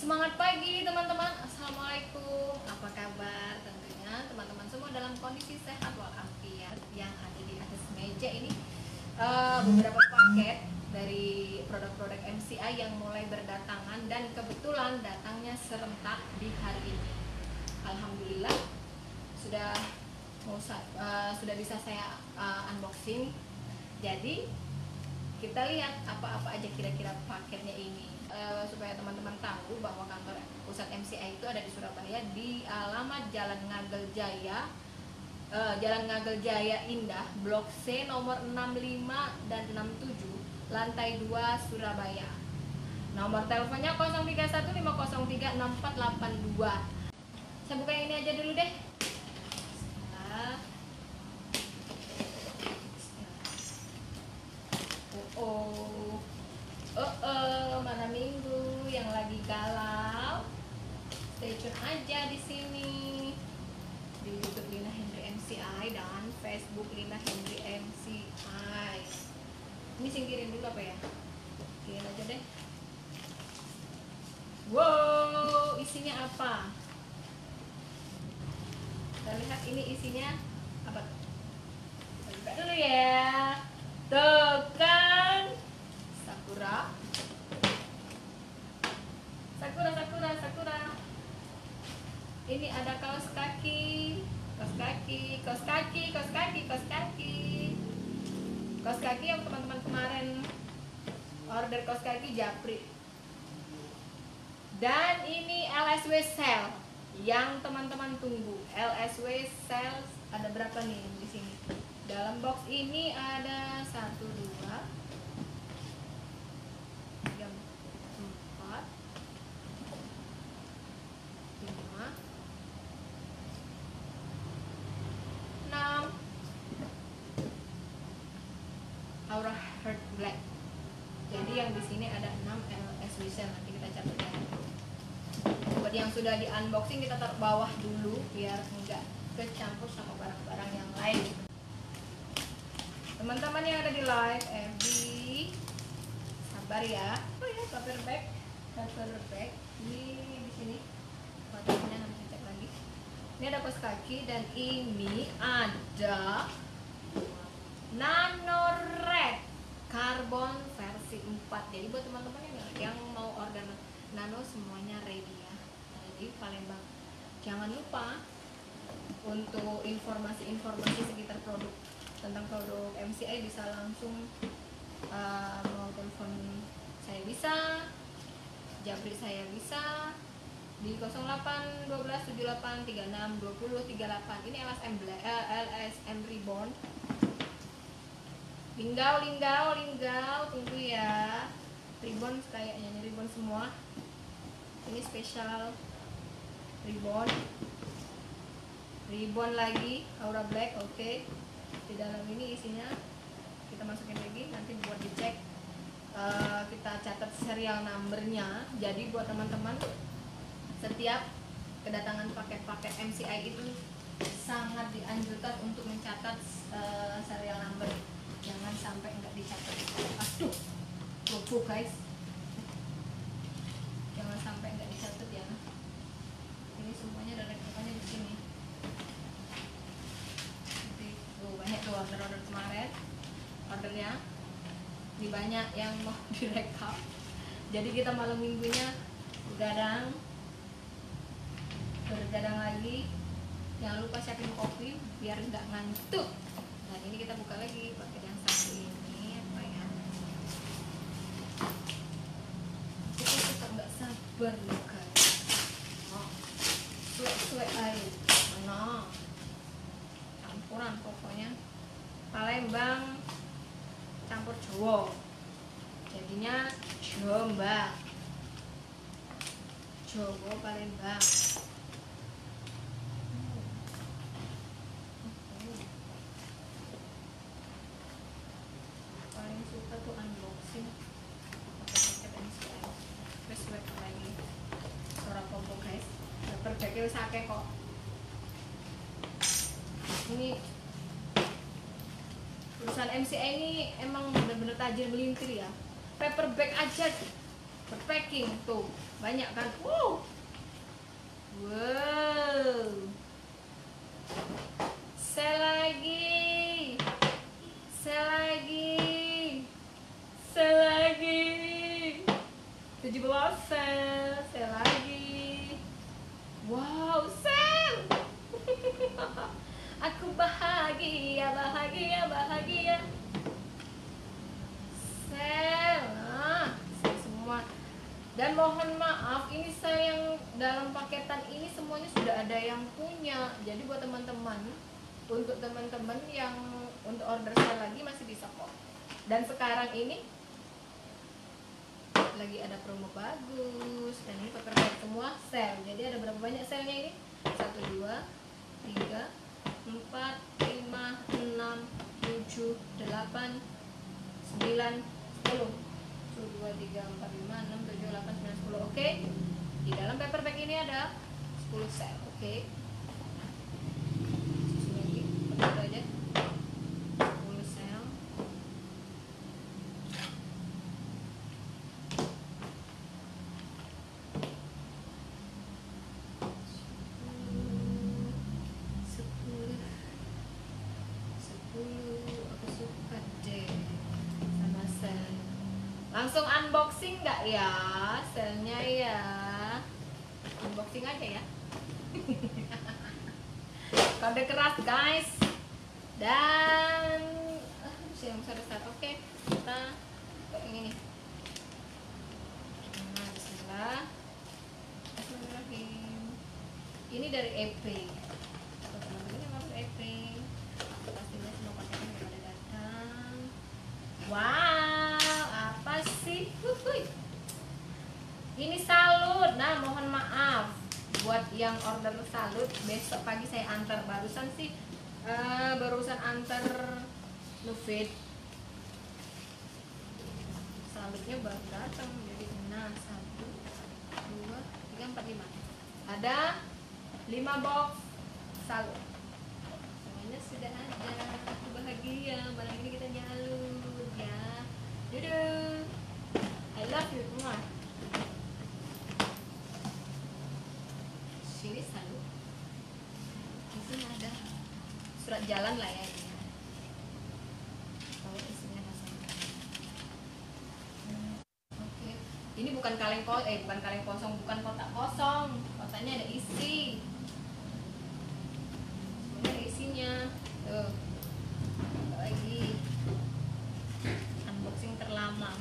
Semangat pagi teman-teman. Assalamualaikum. Apa kabar? Tentunya teman-teman semua dalam kondisi sehat walafiat. Yang ada di atas meja ini beberapa paket dari produk-produk MCI yang mulai berdatangan dan kebetulan datangnya serentak di hari ini. Alhamdulillah sudah sudah bisa saya unboxing. Jadi kita lihat apa-apa aja kira-kira paketnya ini. Supaya teman-teman tahu bahwa kantor pusat MCI itu ada di Surabaya di alamat Jalan Ngagel Jaya, Jalan Ngagel Jaya Indah, Blok C nomor 65 dan 67, lantai 2 Surabaya. Nomor teleponnya 0315036482. Saya buka yang ini aja dulu deh. Mana minggu yang lagi galau, stay tune aja di sini di YouTube Lina Hendry MCI dan Facebook Lina Hendry MCI. Ini singkirin dulu apa ya? Singkirin aja deh. Wow, isinya apa? Kita lihat ini isinya apa? Kita buka dulu ya. Tuh kan, sakura. Ini ada kaos kaki yang teman-teman kemarin order kaos kaki japri. Dan ini LSW sale yang teman-teman tunggu. LSW sale ada berapa nih di sini? Dalam box ini ada 1, 2, 3, 4, 5, 6. Aura Heart Black. Jadi yang di sini ada 6 LS Whistle. Nanti kita catat ya. Buat yang sudah di unboxing kita taruh bawah dulu biar enggak kecampur sama barang-barang yang lain. Teman-teman yang ada di live FB, sabar ya. Oh ya, paper bag ini di sini. Fotonya nanti cek lagi. Ini ada kaos kaki dan ini ada Nano Red Carbon versi 4. Jadi buat teman-teman yang mau order Nano semuanya ready ya. Jadi Palembang. Jangan lupa untuk informasi sekitar produk tentang produk MCI bisa langsung mau telepon saya bisa, japri saya bisa di 081278362038. Ini LSM Ribbon. Linggau tunggu ya. Ribbon kayaknya ribbon semua. Ini spesial ribbon lagi Aura Black. Oke. Di dalam ini isinya kita masukin lagi, nanti buat dicek, kita catat serial numbernya. Jadi buat teman-teman, setiap kedatangan paket-paket MCI itu sangat dianjurkan untuk mencatat serial number. Jangan sampai enggak dicatat. Aduh, logo guys, jangan sampai enggak dicatat ya. Ini semuanya ada rekokannya di sini. Banyak tuh order kemarin, ordernya ini banyak yang mau direkap. Jadi kita malam minggunya bergadang lagi. Jangan lupa siapin kopi biar nggak ngantuk. Nah ini kita buka lagi pakai yang satu ini apa ya? Kita suka nggak sabar loh guys. Oh, suek air. Nah, campuran pokoknya Palembang campur Jawa, jadinya Jombang, Jawa Palembang. Paling suka tuh unboxing paket MCI. Terus web lagi suara kompo guys. Perbaiki wis akeh kok. Ini perusahaan MCI ini emang bener-bener tajir melintir ya. Paper bag aja perfect packing tuh banyak kan. Wow, sel lagi, sel lagi, sel lagi, 17 sel lagi. Wow, sel. Aku bahagia, bahagia, bahagia. Sel, sel semua. Dan mohon maaf, ini saya yang dalam paketan ini semuanya sudah ada yang punya. Jadi buat teman-teman, untuk teman-teman yang untuk order sel lagi masih bisa kok. Dan sekarang ini lagi ada promo bagus. Dan ini paper bag semua sel. Jadi ada berapa banyak selnya ini? 1, 2, 3, 4, 5, 6, 7, 8, 9, 10. 1, 2, 3, 4, 5, 6, 7, 8, 9, 10. Oke. Di dalam paper bag ini ada 10 sel. Oke. Susun lagi. Betul aja. 10 sel. Langsung unboxing nggak ya selnya ya? Unboxing aja ya. Kode keras guys. Dan yang besar. Oke, kita ini nih. Nah, bismillah. Bismillahirrahmanirrahim. Ini dari EP. Teman-teman yang harus EP. Pastinya semua paketnya udah pada datang. Wow, apa sih? Ini salut. Nah, mohon maaf buat yang order salut, besok pagi saya antar. Barusan sih barusan antar Nufit. Salutnya baru datang. Jadi nah 1, 2, 3, 4, 5. Ada 5 box salut. Semuanya sudah ada. Aku bahagia. Malam ini kita nyalur ya. Dadah. I love you semua. Sini salut. Di sini ada surat jalan lah ya ini. Kalau isinya ada salut. Oke. Ini bukan bukan kaleng kosong, bukan kotak kosong. Kotaknya ada isi. Semuanya ada isinya. Tuh. Lagi unboxing terlama.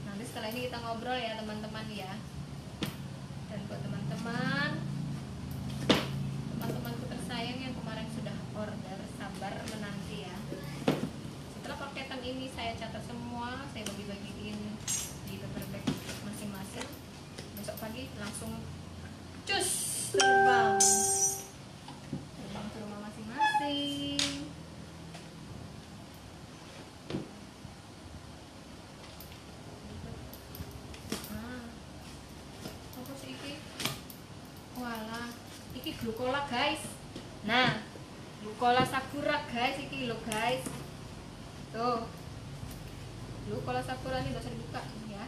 Nanti setelah ini kita ngobrol ya teman-teman ya. Dan buat temanku tersayang yang kemarin sudah order, sabar menanti ya. Setelah paketan ini saya catat semua, saya bagi-bagiin di paper bag masing-masing. Besok pagi langsung cus terbang ke rumah masing-masing. Iki glukola guys. Nah, glukola sakura guys, iki lo guys. Tuh. Glukola sakura ini bisa dibuka ya.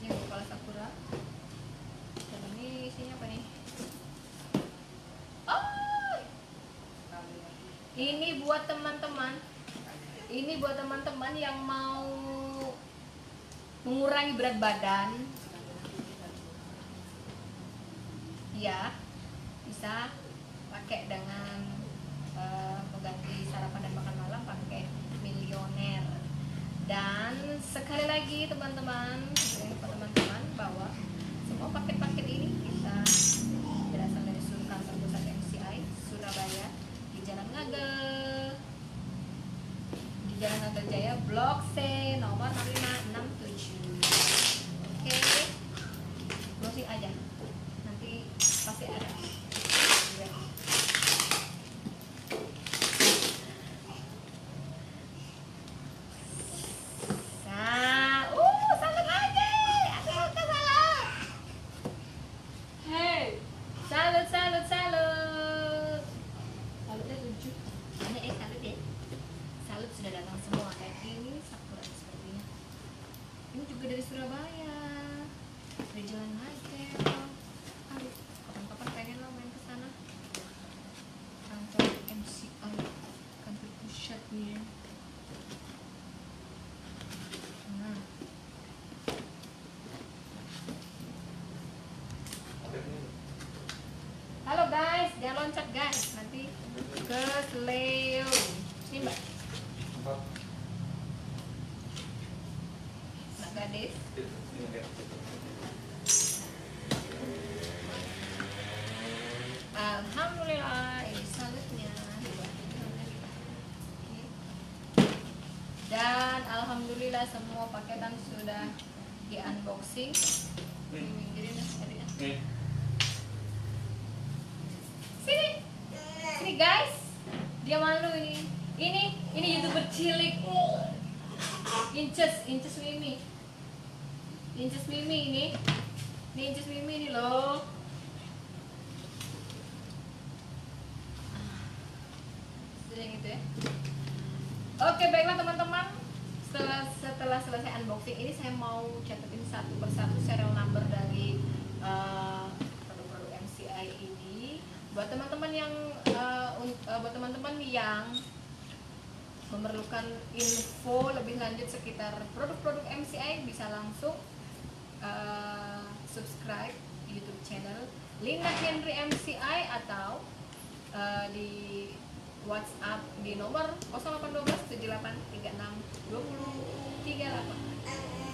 Ini glukola sakura. Dan ini isinya apa nih? Oh. Ini buat teman-teman. Ini buat teman-teman yang mau mengurangi berat badan. Ya, bisa pakai dengan mengganti sarapan dan makan malam pakai Milioner. Dan sekali lagi teman-teman bahwa semua paket-paket ini kita berasal dari kantor pusat MCI Surabaya di Jalan Ngagel Jaya Blok C nomor 6567. Oke, browsing aja. Pasti ada. Nah, dari Surabaya, dari Jalan Nightingale. Aduh, kapan-kapan pengen lo main ke sana. Kantor MCI, kantor pusatnya. Nah. Halo guys, jangan loncat guys, nanti ke Leo. Sini mbak. Mbak Gadis. Alhamdulillah, ini salutnya. Dan alhamdulillah semua paketan sudah di unboxing. Minggirin adiknya. Sini, sini guys. Dia malu ini. Ini YouTuber cilik. Inces Mimi. Inces Mimi ini. Ini Inces Mimi ini loh. Sering itu ya. Oke, baiklah teman-teman. Setelah selesai unboxing ini saya mau catetin satu persatu serial number dari produk-produk MCI ini. Buat teman-teman yang memerlukan info lebih lanjut sekitar produk-produk MCI bisa langsung subscribe di YouTube channel Linda Henry MCI atau di WhatsApp di nomor 0812 78 36 20 38.